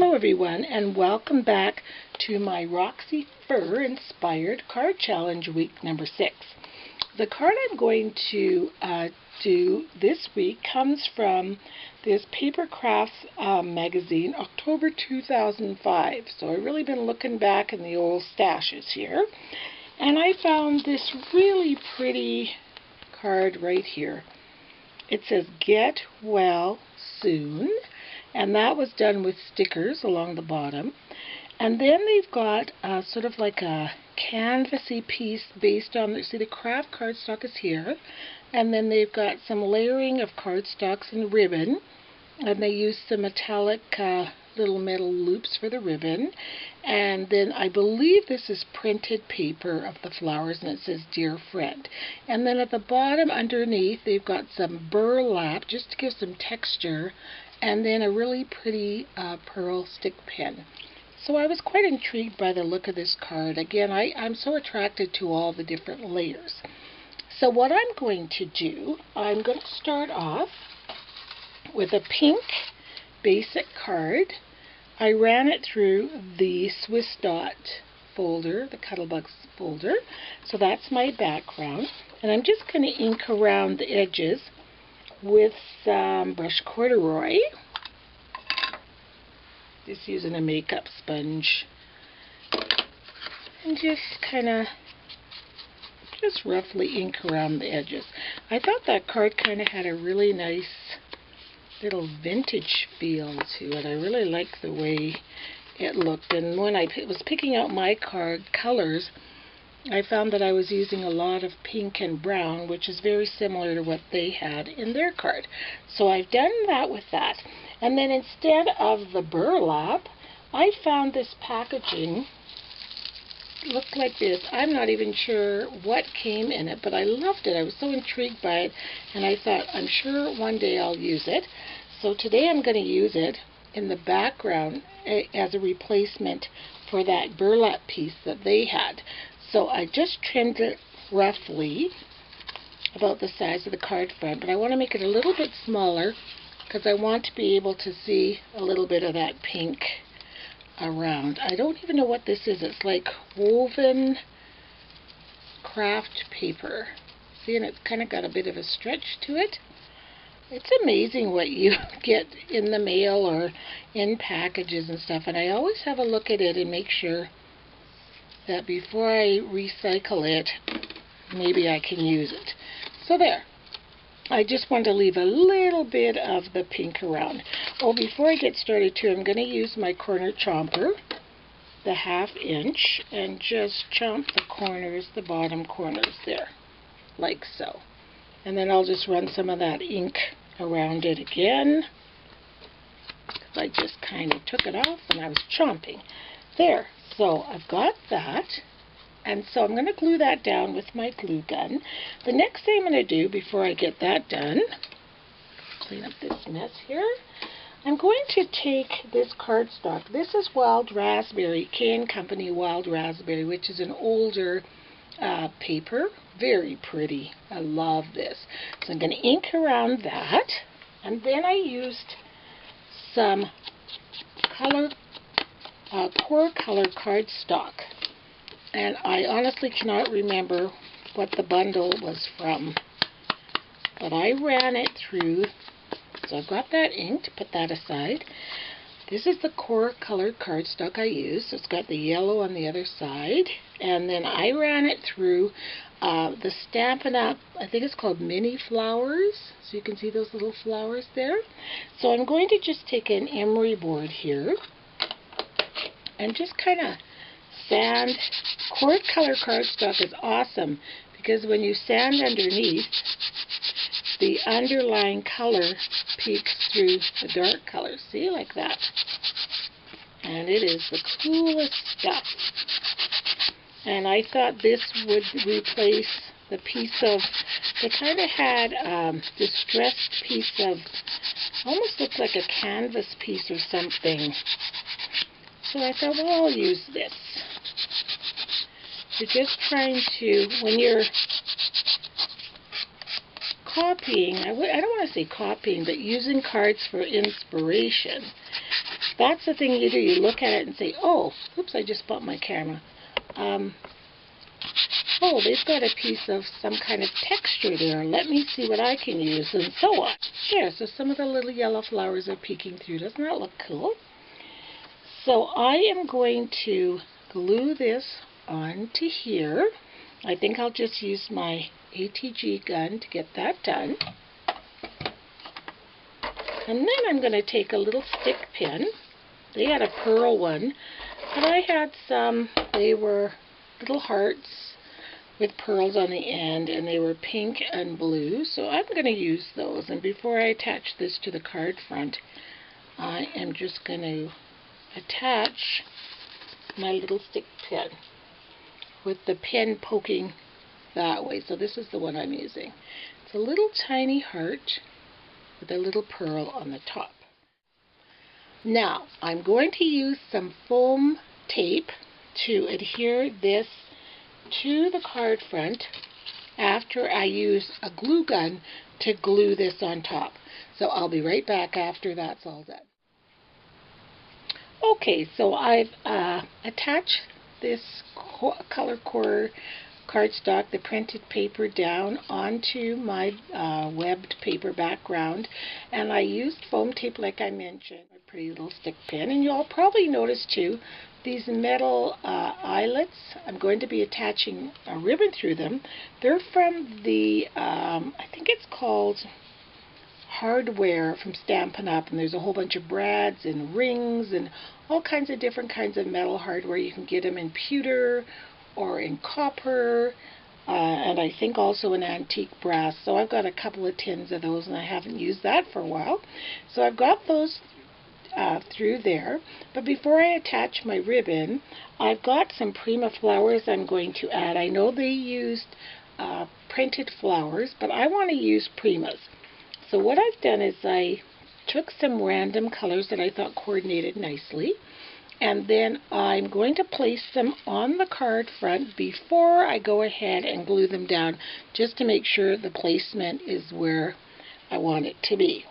Hello everyone, and welcome back to my roxyfur inspired card challenge week number 6. The card I'm going to do this week comes from this Paper Crafts magazine, October 2005. So I've really been looking back in the old stashes here, and I found this really pretty card right here. It says "Get Well Soon," and that was done with stickers along the bottom. And then they've got sort of like a canvasy piece based on, see, the craft cardstock is here, and then they've got some layering of cardstocks and ribbon, and they use some metallic little metal loops for the ribbon. And then I believe this is printed paper of the flowers, and it says "Dear Friend." And then at the bottom underneath they've got some burlap just to give some texture, and then a really pretty pearl stick pin. So I was quite intrigued by the look of this card. Again, I'm so attracted to all the different layers. So what I'm going to do, I'm going to start off with a pink basic card. I ran it through the Swiss Dot folder, the Cuddlebugs folder. So that's my background. And I'm just going to ink around the edges with some brush corduroy. Just using a makeup sponge. And just kind of roughly ink around the edges. I thought that card kind of had a really nice little vintage feel to it. I really liked the way it looked, and when I was picking out my card colors, I found that I was using a lot of pink and brown, which is very similar to what they had in their card. So I've done that with that. And then instead of the burlap, I found this packaging looked like this. I'm not even sure what came in it, but I loved it. I was so intrigued by it, and I thought, I'm sure one day I'll use it. So today I'm going to use it in the background as a replacement for that burlap piece that they had. So I just trimmed it roughly about the size of the card front, but I want to make it a little bit smaller because I want to be able to see a little bit of that pink around. I don't even know what this is. It's like woven craft paper. See, and it's kind of got a bit of a stretch to it. It's amazing what you get in the mail or in packages and stuff, and I always have a look at it and make sure that before I recycle it, maybe I can use it. So there. I just want to leave a little bit of the pink around. Oh, before I get started too, I'm going to use my corner chomper, the 1/2 inch, and just chomp the corners, the bottom corners there, like so. And then I'll just run some of that ink around it again, because I just kind of took it off and I was chomping. There. So I've got that. And so I'm going to glue that down with my glue gun. The next thing I'm going to do before I get that done, clean up this mess here, I'm going to take this cardstock. This is Wild Raspberry, K & Company Wild Raspberry, which is an older paper. Very pretty. I love this. So I'm going to ink around that. And then I used some core color cardstock. And I honestly cannot remember what the bundle was from, but I ran it through. So I've got that inked, put that aside. This is the core colored cardstock I used. So it's got the yellow on the other side, and then I ran it through the Stampin' Up, I think it's called Mini Flowers. So you can see those little flowers there. So I'm going to just take an emery board here and just kind of sand. Core color cardstock is awesome because when you sand underneath, the underlying color peeks through the dark color. See, like that. And it is the coolest stuff. And I thought this would replace the piece of, they kind of had distressed piece of, almost looks like a canvas piece or something. So I thought, well, I'll use this. You're just trying to, when you're copying, I don't want to say copying, but using cards for inspiration. That's the thing you do. You look at it and say, oh, oops, I just bumped my camera. Oh, they've got a piece of some kind of texture there. Let me see what I can use, and so on. There, so some of the little yellow flowers are peeking through. Doesn't that look cool? So I am going to glue this onto here. I think I'll just use my ATG gun to get that done. And then I'm going to take a little stick pin. They had a pearl one, but I had some, they were little hearts with pearls on the end, and they were pink and blue, so I'm going to use those. And before I attach this to the card front, I am just going to attach my little stick pin with the pin poking that way. So this is the one I'm using. It's a little tiny heart with a little pearl on the top. Now I'm going to use some foam tape to adhere this to the card front after I use a glue gun to glue this on top. So I'll be right back after that's all done. Okay, so I've attached this color core cardstock, the printed paper, down onto my webbed paper background, and I used foam tape like I mentioned, a pretty little stick pin, and you'll probably notice too these metal eyelets. I'm going to be attaching a ribbon through them. They're from the, I think it's called Hardware from Stampin' Up, and there's a whole bunch of brads and rings and all kinds of different kinds of metal hardware. You can get them in pewter or in copper, and I think also in antique brass. So I've got a couple of tins of those, and I haven't used that for a while. So I've got those through there. But before I attach my ribbon, I've got some Prima flowers I'm going to add. I know they used printed flowers, but I want to use Primas. So what I've done is I took some random colors that I thought coordinated nicely, and then I'm going to place them on the card front before I go ahead and glue them down, just to make sure the placement is where I want it to be.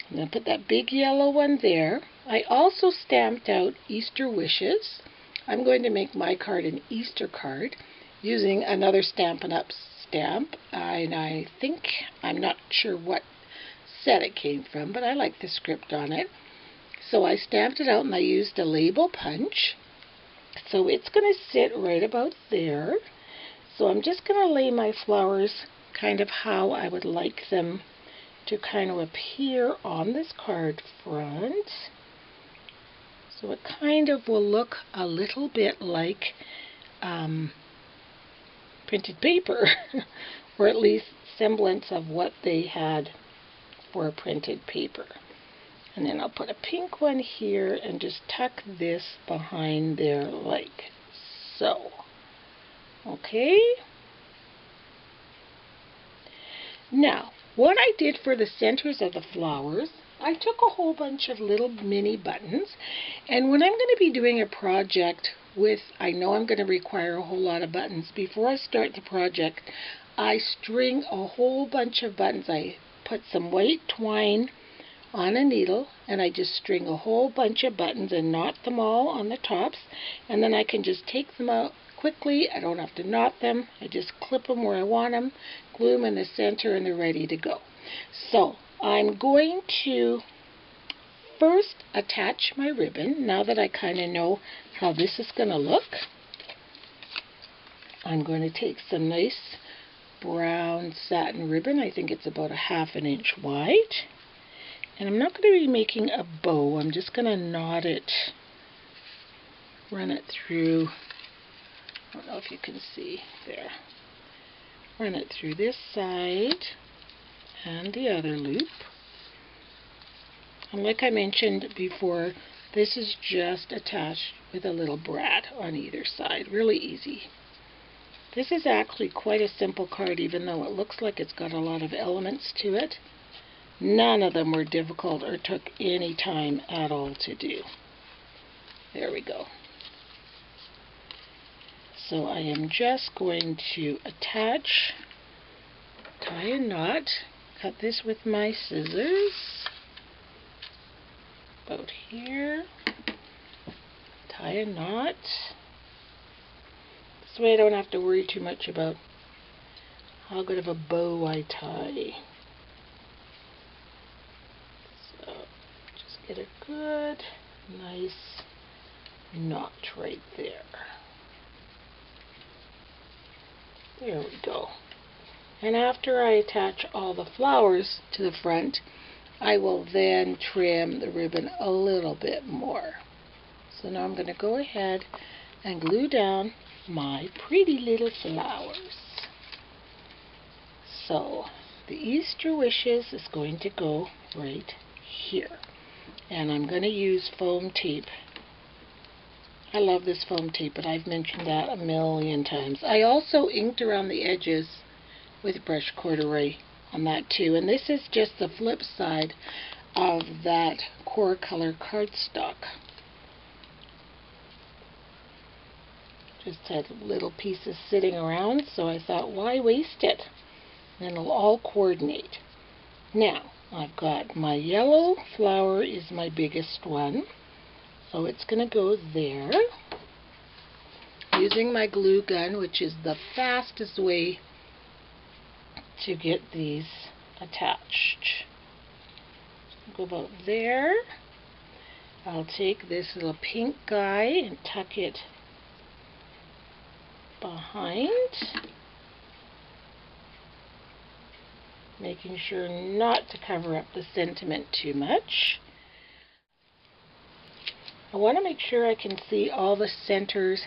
I'm going to put that big yellow one there. I also stamped out Easter wishes. I'm going to make my card an Easter card using another Stampin' Up stamp, and I think, I'm not sure what set it came from, but I like the script on it. So I stamped it out and I used a label punch. So it's going to sit right about there. So I'm just going to lay my flowers kind of how I would like them to kind of appear on this card front. So it kind of will look a little bit like printed paper, or at least semblance of what they had for printed paper. And then I'll put a pink one here and just tuck this behind there like so. Okay? Now, what I did for the centers of the flowers, I took a whole bunch of little mini buttons, and when I'm going to be doing a project with, I know I'm going to require a whole lot of buttons, before I start the project, I string a whole bunch of buttons. I put some white twine on a needle, and I just string a whole bunch of buttons and knot them all on the tops, and then I can just take them out quickly. I don't have to knot them. I just clip them where I want them, glue them in the center, and they're ready to go. So I'm going to first attach my ribbon. Now that I kind of know how this is going to look, I'm going to take some nice brown satin ribbon. I think it's about a ½ inch wide. And I'm not going to be making a bow. I'm just going to knot it, run it through, I don't know if you can see there, run it through this side and the other loop. And like I mentioned before, this is just attached with a little brad on either side. Really easy. This is actually quite a simple card, even though it looks like it's got a lot of elements to it. None of them were difficult or took any time at all to do. There we go. So I am just going to attach, tie a knot, cut this with my scissors. About here. Tie a knot. This way I don't have to worry too much about how good of a bow I tie. So just get a good, nice knot right there. There we go. And after I attach all the flowers to the front, I will then trim the ribbon a little bit more. So now I'm going to go ahead and glue down my pretty little flowers. So the Easter wishes is going to go right here. And I'm going to use foam tape. I love this foam tape, but I've mentioned that a million times. I also inked around the edges with brush corduroy on that too. And this is just the flip side of that core color cardstock. Just had little pieces sitting around, so I thought, why waste it? And it'll all coordinate. Now, I've got my yellow flower is my biggest one. So it's going to go there. Using my glue gun, which is the fastest way to get these attached. Go about there. I'll take this little pink guy and tuck it behind. Making sure not to cover up the sentiment too much. I want to make sure I can see all the centers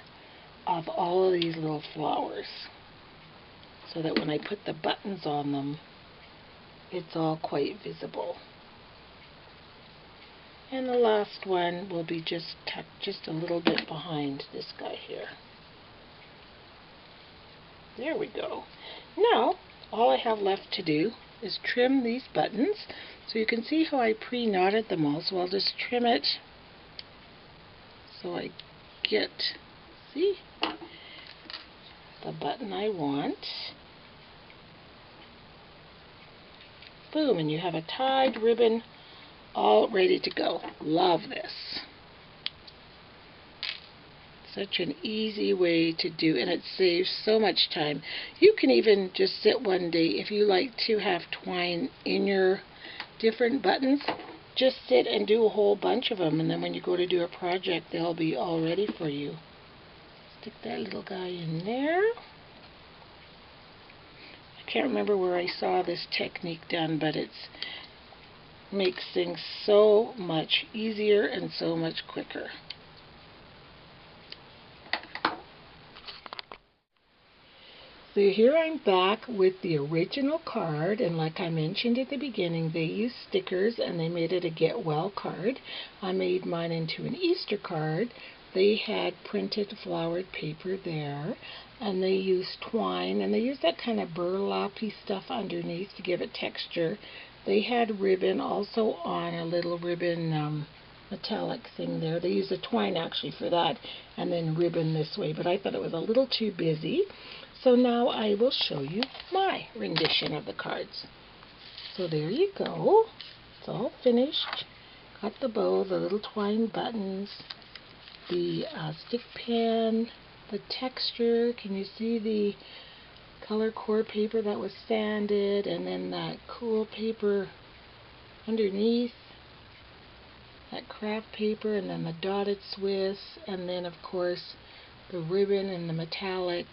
of all of these little flowers so that when I put the buttons on them, it's all quite visible. And the last one will be just tucked just a little bit behind this guy here. There we go. Now, all I have left to do is trim these buttons. So you can see how I pre-knotted them all, so I'll just trim it so I get, see, the button I want. Boom, and you have a tied ribbon all ready to go. Love this. Such an easy way to do, and it saves so much time. You can even just sit one day, if you like to have twine in your different buttons, just sit and do a whole bunch of them, and then when you go to do a project, they'll be all ready for you. Stick that little guy in there. I can't remember where I saw this technique done, but it makes things so much easier and so much quicker. So here I'm back with the original card, and like I mentioned at the beginning, they used stickers and they made it a get well card. I made mine into an Easter card. They had printed flowered paper there, and they used twine, and they used that kind of burlap-y stuff underneath to give it texture. They had ribbon also on a little ribbon metallic thing there. They used a twine actually for that, and then ribbon this way, but I thought it was a little too busy. So now I will show you my rendition of the cards. So there you go. It's all finished. Got the bow, the little twine buttons, the stick pen, the texture. Can you see the color core paper that was sanded, and then that cool paper underneath, that craft paper, and then the dotted Swiss, and then of course the ribbon and the metallic.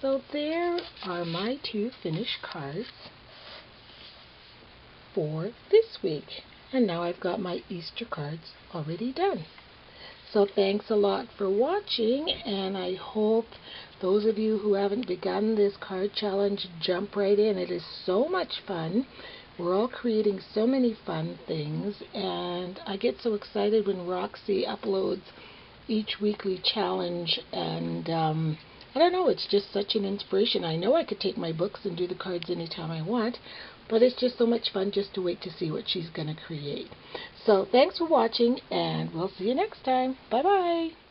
So there are my two finished cards for this week. And now I've got my Easter cards already done. So thanks a lot for watching, and I hope those of you who haven't begun this card challenge jump right in. It is so much fun. We're all creating so many fun things, and I get so excited when Roxy uploads each weekly challenge, and I don't know, it's just such an inspiration. I know I could take my books and do the cards anytime I want, but it's just so much fun just to wait to see what she's going to create. So thanks for watching, and we'll see you next time. Bye-bye.